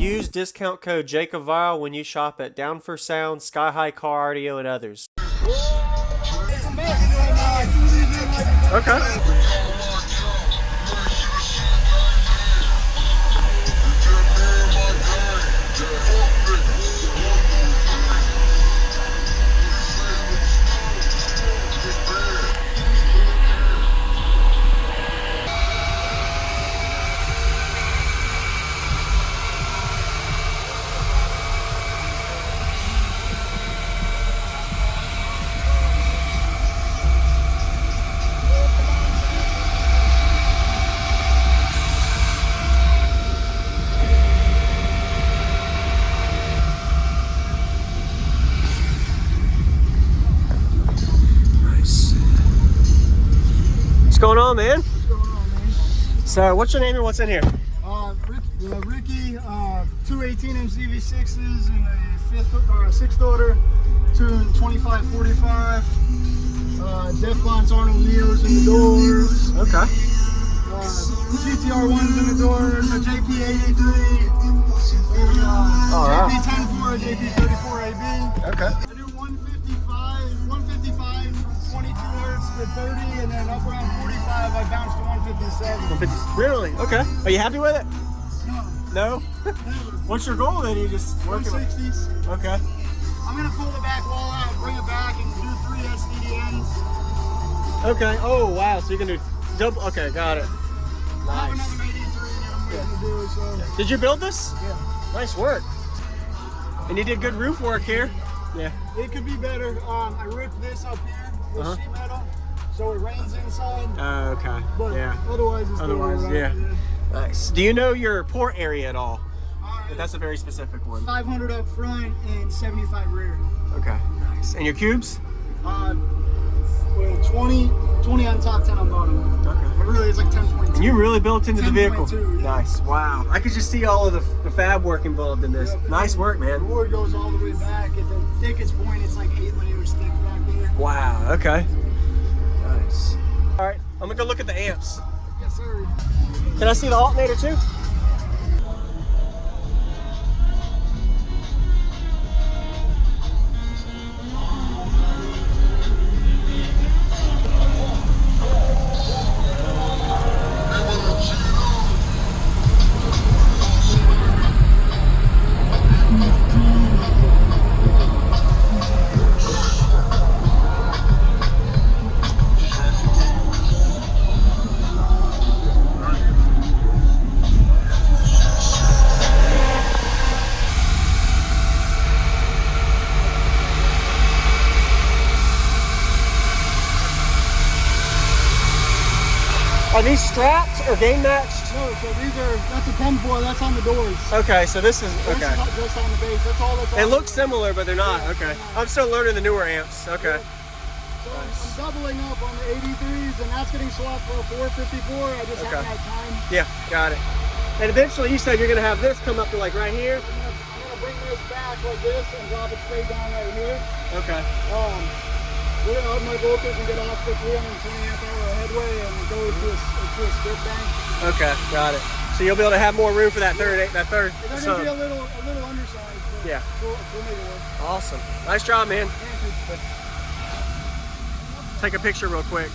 Use discount code JACOBVILE when you shop at Down for Sound, Sky High Car Audio, and others. Okay. What's going on, man? What's going on, man? So, what's your name and what's in here? Ricky, 218-inch ZV6s and a 6th order, Tuend 2545. Deflons Arnold Neos in the doors. Okay. GTR ones in the doors. A JP83. JP104, JP34AB. Okay. I do 155 from 22 hertz to 30, and then up around 45, I bounce to 157. 150. Really? Okay. Are you happy with it? No. No? What's your goal then? You just working with 160s. Okay. I'm gonna pull the back wall out, bring it back, and do 3 SDDNs. Okay. Oh wow. So you can do double. Okay, got it. I have Nice. another 83 that I'm waiting to do, so. Did you build this? Yeah. Nice work. And you did good roof work here. Yeah. It could be better. I ripped this up here with sheet metal, so it rains inside. Okay. But Yeah. otherwise, it's still Otherwise, right. yeah. Nice. Do you know your port area at all? Alright. That's a very specific one. 500 up front and 75 rear. Okay. Nice. And your cubes? Well, 20 on top, 10 on bottom. Okay. But really, it's like 10.2. And you really built into the vehicle. 10.2, yeah. Nice. Wow. I could just see all of the fab work involved in this. Yep. Nice work, The man. board goes all the way back. At the thickest point, it's like 8 layers thick back there. Wow. Okay. Nice. All right. I'm gonna go look at the amps. Yes, sir. Can I see the alternator too? Are these strapped or game matched? No, so that's a 10-4, that's on the doors. Okay, so this is, This okay. is just on the base, that's all that's on. It looks similar, but they're not. Okay. I'm still learning the newer amps. Okay. So I'm doubling up on the 83s, and that's getting swapped for a 454. I just haven't had time. Yeah, got it. And eventually you said you're going to have this come up to like right here? I'm gonna bring this back like this and drop it straight down right here. Okay. We're gonna up my voltage and get off the 320 amp hour headway and go to a skid bank. Okay, got it. So you'll be able to have more room for that third. They're gonna be a little undersized, but yeah. we'll make it work. Awesome. Nice job, man. Thank you. Take a picture real quick.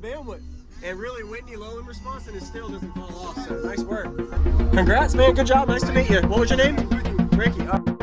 bandwidth. And really windy, low in response, and it still doesn't fall off. So nice work. Congrats, man. Good job. Nice to meet you. What was your name? Ricky.